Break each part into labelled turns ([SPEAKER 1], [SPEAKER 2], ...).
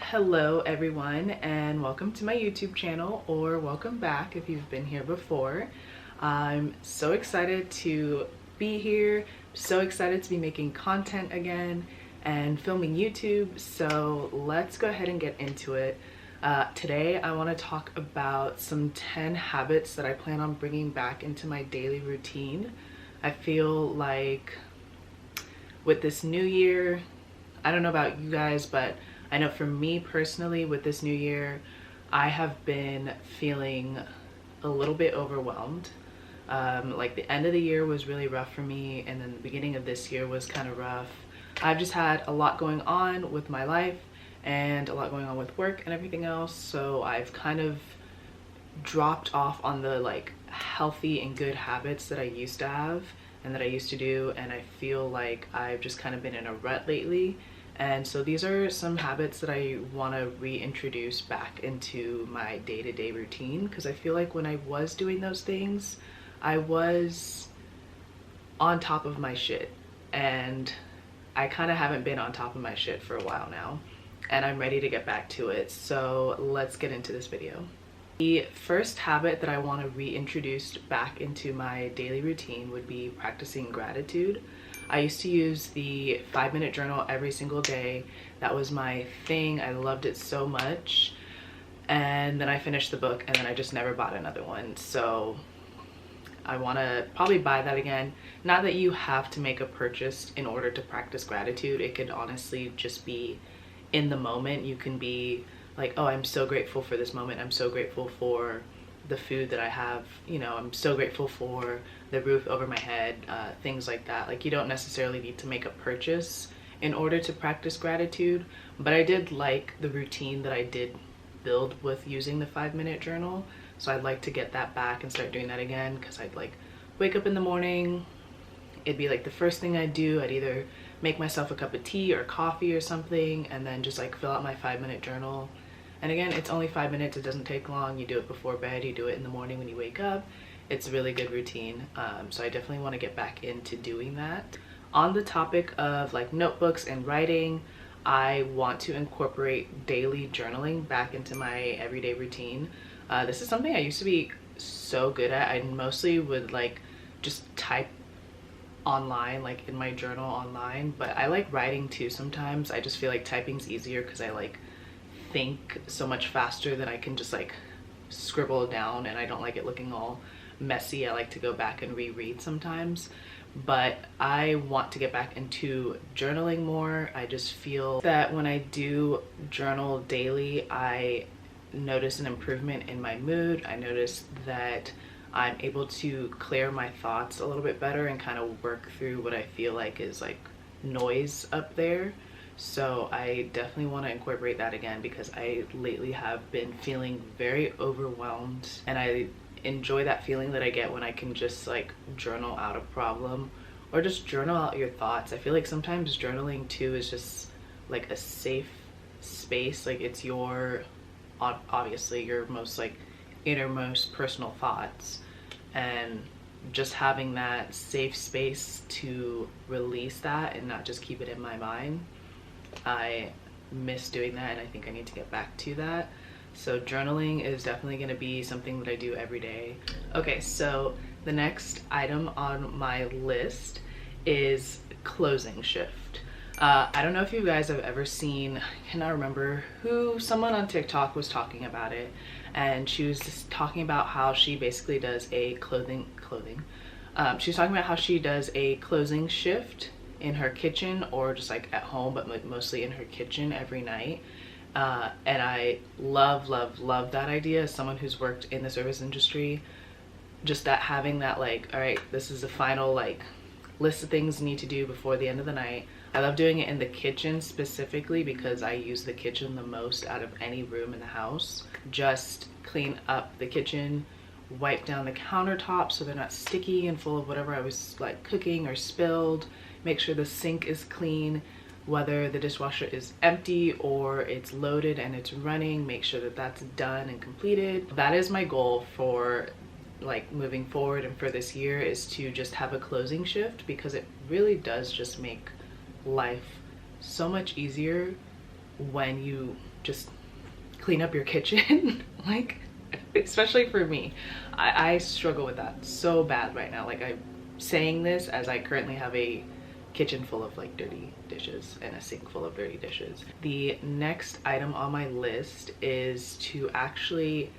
[SPEAKER 1] Hello everyone, and welcome to my YouTube channel, or welcome back if you've been here before. I'm so excited to be here, so excited to be making content again and filming YouTube, so let's go ahead and get into it. Today I want to talk about some 10 habits that I plan on bringing back into my daily routine. I feel like with this new year, I don't know about you guys, but I know for me personally, with this new year, I have been feeling a little bit overwhelmed. Like the end of the year was really rough for me, and then the beginning of this year was kind of rough. I've just had a lot going on with my life and a lot going on with work and everything else, so I've kind of dropped off on the healthy and good habits that I used to have and that I used to do, and I feel like I've just kind of been in a rut lately. And so these are some habits that I want to reintroduce back into my day-to-day routine, because I feel like when I was doing those things, I was on top of my shit, and I kind of haven't been on top of my shit for a while now, and I'm ready to get back to it. So let's get into this video. The first habit that I want to reintroduce back into my daily routine would be practicing gratitude. I used to use the 5-minute journal every single day. That was my thing. I loved it so much. And then I finished the book, and then I just never bought another one. So I want to probably buy that again. Not that you have to make a purchase in order to practice gratitude. It could honestly just be in the moment. You can be like, oh, I'm so grateful for this moment. I'm so grateful for the food that I have, you know, I'm so grateful for the roof over my head, things like that. Like, you don't necessarily need to make a purchase in order to practice gratitude, but I did like the routine that I did build with using the 5-minute journal, so I'd like to get that back and start doing that again, because I'd wake up in the morning, it'd be the first thing I'd do. I'd either make myself a cup of tea or coffee or something, and then just fill out my 5-minute journal. And again, it's only 5 minutes, it doesn't take long. You do it before bed, you do it in the morning when you wake up. It's a really good routine. So I definitely want to get back into doing that. On the topic of notebooks and writing, I want to incorporate daily journaling back into my everyday routine. This is something I used to be so good at. I mostly would just type online, in my journal online, but I like writing too sometimes. I just feel like typing's easier because I think so much faster than I can just scribble down, and I don't like it looking all messy. I like to go back and reread sometimes, but I want to get back into journaling more. I just feel that when I do journal daily, I notice an improvement in my mood. I notice that I'm able to clear my thoughts a little bit better and kind of work through what I feel like is noise up there. So I definitely want to incorporate that again, because I lately have been feeling very overwhelmed, and I enjoy that feeling that I get when I can just journal out a problem or just journal out your thoughts. I feel like sometimes journaling too is just a safe space. It's your, obviously your most innermost personal thoughts, and just having that safe space to release that and not just keep it in my mind. I miss doing that, and I think I need to get back to that. So journaling is definitely going to be something that I do every day. Okay, so the next item on my list is closing shift. I don't know if you guys have ever seen, I cannot remember who, someone on TikTok was talking about it, and she was just talking about how she basically does a she was talking about how she does a closing shift in her kitchen, or just at home, but mostly in her kitchen every night. And I love that idea. As someone who's worked in the service industry, just that, having that all right, this is the final list of things you need to do before the end of the night. I love doing it in the kitchen specifically, because I use the kitchen the most out of any room in the house. Just clean up the kitchen, wipe down the countertops so they're not sticky and full of whatever I was cooking or spilled. Make sure the sink is clean, whether the dishwasher is empty or it's loaded and it's running. Make sure that that's done and completed. That is my goal for moving forward and for this year, is to just have a closing shift, because it really does just make life so much easier when you just clean up your kitchen. Like, especially for me, I struggle with that so bad right now. Like, I'm saying this as I currently have a kitchen full of like dirty dishes and a sink full of dirty dishes. The next item on my list is to actually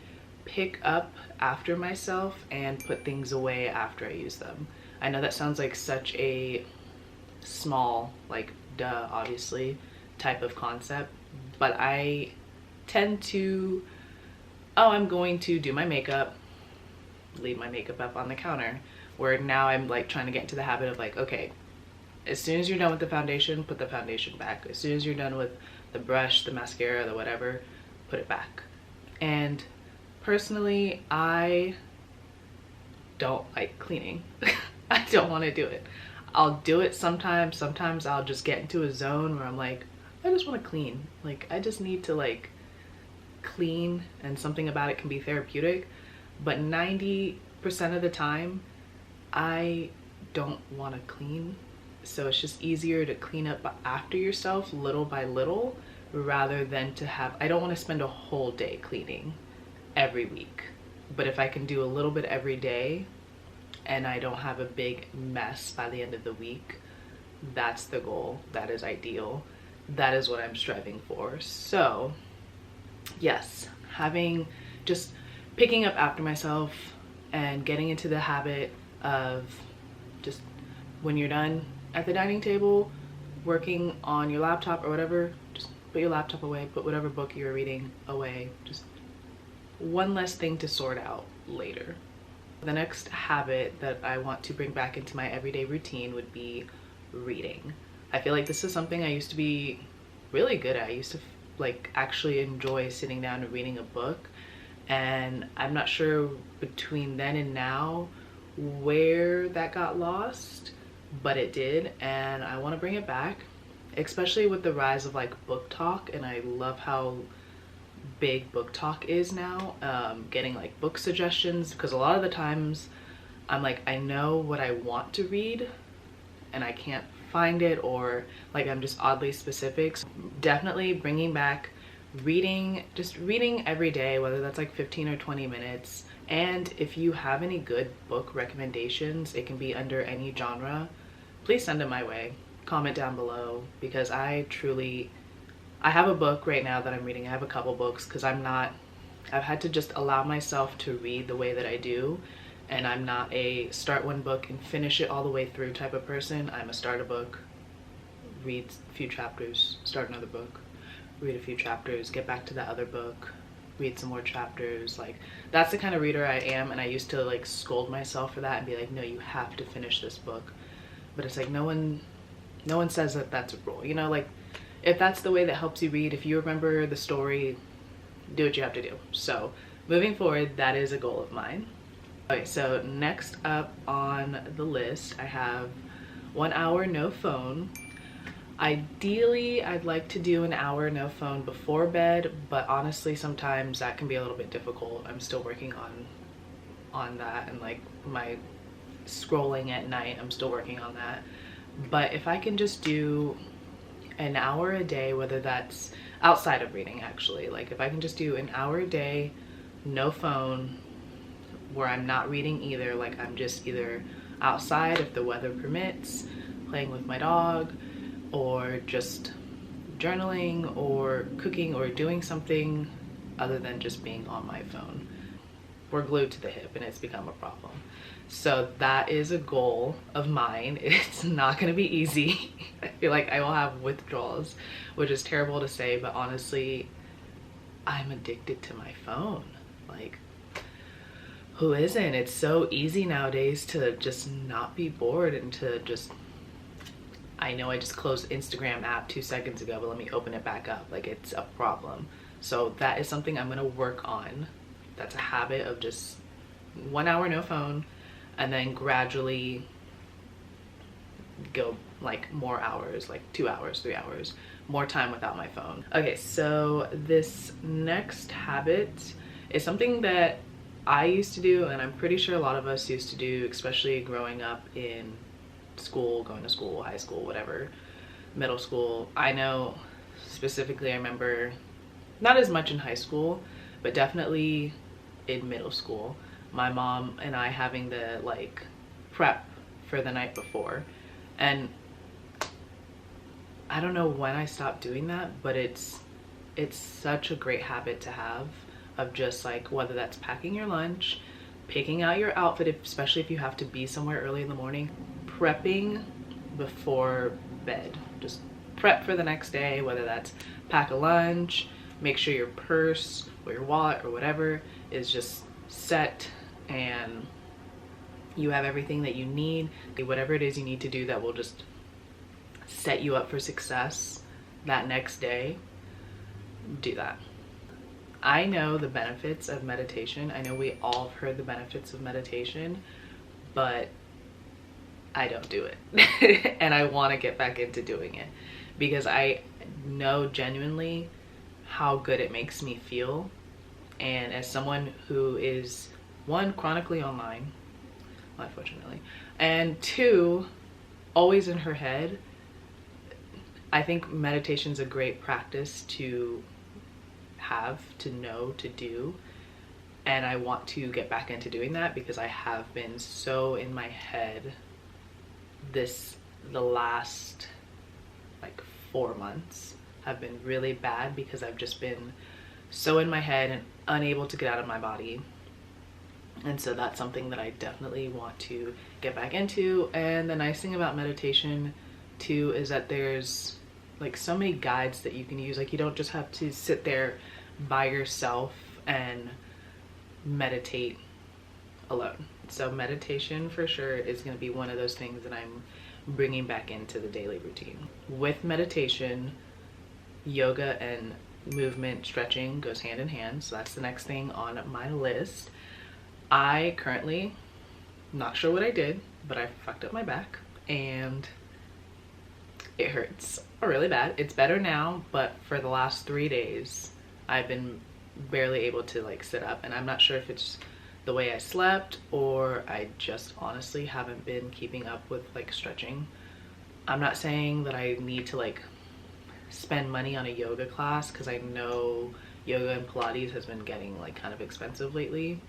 [SPEAKER 1] pick up after myself and put things away after I use them. I know that sounds like such a small, like, duh, obviously, type of concept, but I tend to, oh, I'm going to do my makeup, leave my makeup up on the counter, where now I'm like trying to get into the habit of like, okay, as soon as you're done with the foundation, put the foundation back. As soon as you're done with the brush, the mascara, the whatever, put it back. And personally, I don't like cleaning. I don't want to do it. I'll do it sometimes. Sometimes I'll just get into a zone where I'm like, I just want to clean. Like, I just need to like clean, and something about it can be therapeutic. But 90% of the time, I don't want to clean. So it's just easier to clean up after yourself little by little, rather than to have, I don't want to spend a whole day cleaning every week. But if I can do a little bit every day and I don't have a big mess by the end of the week, that's the goal. That is ideal. That is what I'm striving for. So yes, just picking up after myself and getting into the habit of just, when you're done at the dining table working on your laptop or whatever, just put your laptop away, put whatever book you're reading away. Just one less thing to sort out later. The next habit that I want to bring back into my everyday routine would be reading. I feel like this is something I used to be really good at. I used to like actually enjoy sitting down and reading a book, and I'm not sure between then and now where that got lost, but it did, and I want to bring it back, especially with the rise of like book talk. And I love how big book talk is now, getting like book suggestions, because a lot of the times I'm like, I know what I want to read and I can't find it, or like I'm just oddly specific. So definitely bringing back reading, just reading every day, whether that's like 15 or 20 minutes. And if you have any good book recommendations, it can be under any genre, please send them my way. Comment down below, because I have a book right now that I'm reading. I have a couple books because I've had to just allow myself to read the way that I do. And I'm not a start one book and finish it all the way through type of person. I'm a start a book, read a few chapters, start another book, read a few chapters, get back to that other book, read some more chapters. Like, that's the kind of reader I am. And I used to like scold myself for that and be like, no, you have to finish this book. But it's like, no one says that that's a rule, you know? Like, if that's the way that helps you read, if you remember the story, do what you have to do. So moving forward, that is a goal of mine. Okay, so next up on the list, I have 1 hour no phone. Ideally, I'd like to do an hour no phone before bed, but honestly, sometimes that can be a little bit difficult. I'm still working on that, and like my scrolling at night, I'm still working on that. But if I can just do an hour a day, whether that's outside of reading, actually, like if I can just do an hour a day, no phone, where I'm not reading either, like I'm just either outside if the weather permits, playing with my dog, or just journaling or cooking or doing something other than just being on my phone. We're glued to the hip and it's become a problem. So that is a goal of mine. It's not going to be easy. I feel like I will have withdrawals, which is terrible to say, but honestly, I'm addicted to my phone. Like, who isn't? It's so easy nowadays to just not be bored and to just, I know I just closed the Instagram app 2 seconds ago, but let me open it back up. Like, it's a problem. So that is something I'm going to work on. That's a habit of just 1 hour no phone, and then gradually go like more hours, like 2 hours, 3 hours, more time without my phone. Okay, so this next habit is something that I used to do, and I'm pretty sure a lot of us used to do, especially growing up in school, going to school, high school, whatever, middle school. I know Specifically, I remember not as much in high school, but definitely in middle school, my mom and I having the like prep for the night before. And I don't know when I stopped doing that, but it's such a great habit to have, of just like, whether that's packing your lunch, picking out your outfit, especially if you have to be somewhere early in the morning, prepping before bed. Just prep for the next day, whether that's pack a lunch, make sure your purse or your wallet or whatever is just set and you have everything that you need, whatever it is you need to do that will just set you up for success that next day. Do that. I know the benefits of meditation. I know we all have heard the benefits of meditation, but I don't do it. And I want to get back into doing it because I know genuinely how good it makes me feel. And as someone who is, one, chronically online, unfortunately, and two, always in her head, I think meditation is a great practice to have, to know, to do. And I want to get back into doing that because I have been so in my head the last like 4 months have been really bad because I've just been so in my head and unable to get out of my body. And so that's something that I definitely want to get back into. And the nice thing about meditation too is that there's like so many guides that you can use. Like you don't just have to sit there by yourself and meditate alone. So meditation for sure is going to be one of those things that I'm bringing back into the daily routine. With meditation, yoga and movement stretching goes hand in hand. So that's the next thing on my list. I currently, not sure what I did, but I fucked up my back and it hurts really bad. It's better now, but for the last 3 days, I've been barely able to like sit up, and I'm not sure if it's the way I slept or I just honestly haven't been keeping up with like stretching. I'm not saying that I need to like spend money on a yoga class because I know yoga and Pilates has been getting like kind of expensive lately.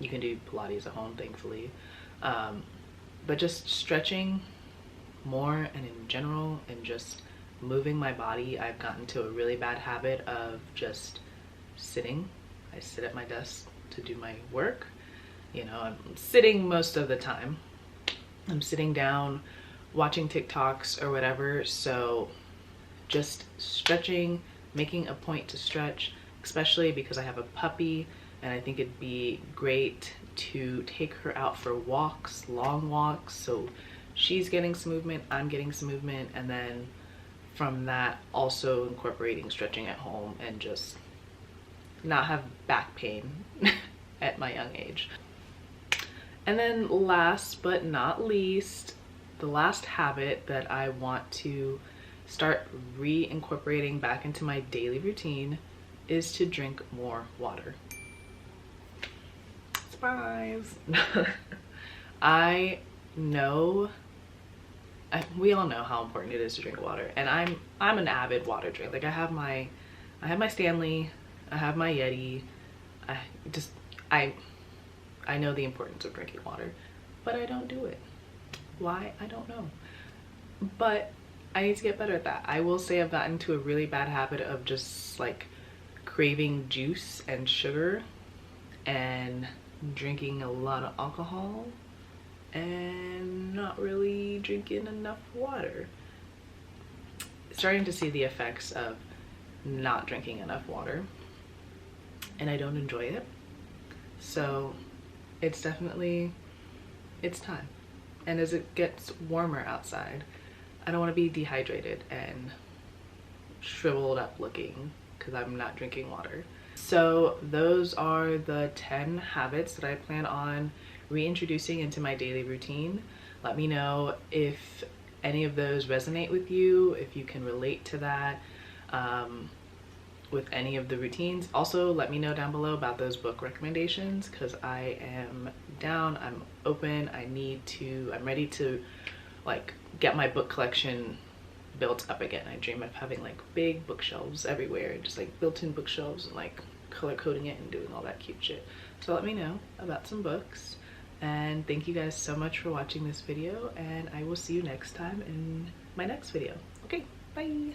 [SPEAKER 1] You can do Pilates at home, thankfully. But just stretching more and in general and just moving my body. I've gotten to a really bad habit of just sitting. I sit at my desk to do my work. You know, I'm sitting most of the time. I'm sitting down watching TikToks or whatever. So just stretching, making a point to stretch, especially because I have a puppy and I think it'd be great to take her out for walks, long walks. So she's getting some movement, I'm getting some movement, and then from that also incorporating stretching at home and just not have back pain at my young age. And then last but not least, the last habit that I want to start reincorporating back into my daily routine is to drink more water. Surprise! I know, we all know how important it is to drink water, and I'm an avid water drinker. Like I have my Stanley, I have my Yeti. I know the importance of drinking water, but I don't do it. Why? I don't know. But I need to get better at that. I will say I've gotten to a really bad habit of just like craving juice and sugar and drinking a lot of alcohol and not really drinking enough water. Starting to see the effects of not drinking enough water, and I don't enjoy it. So it's definitely, it's time. And as it gets warmer outside, I don't want to be dehydrated and shriveled up looking because I'm not drinking water. So those are the 10 habits that I plan on reintroducing into my daily routine. Let me know if any of those resonate with you, if you can relate to that with any of the routines. Also, let me know down below about those book recommendations because I am down, I'm open, I'm ready to like get my book collection built up again. I dream of having like big bookshelves everywhere, just like built-in bookshelves, and like color coding it and doing all that cute shit. So let me know about some books, and thank you guys so much for watching this video, and I will see you next time in my next video. Okay, bye.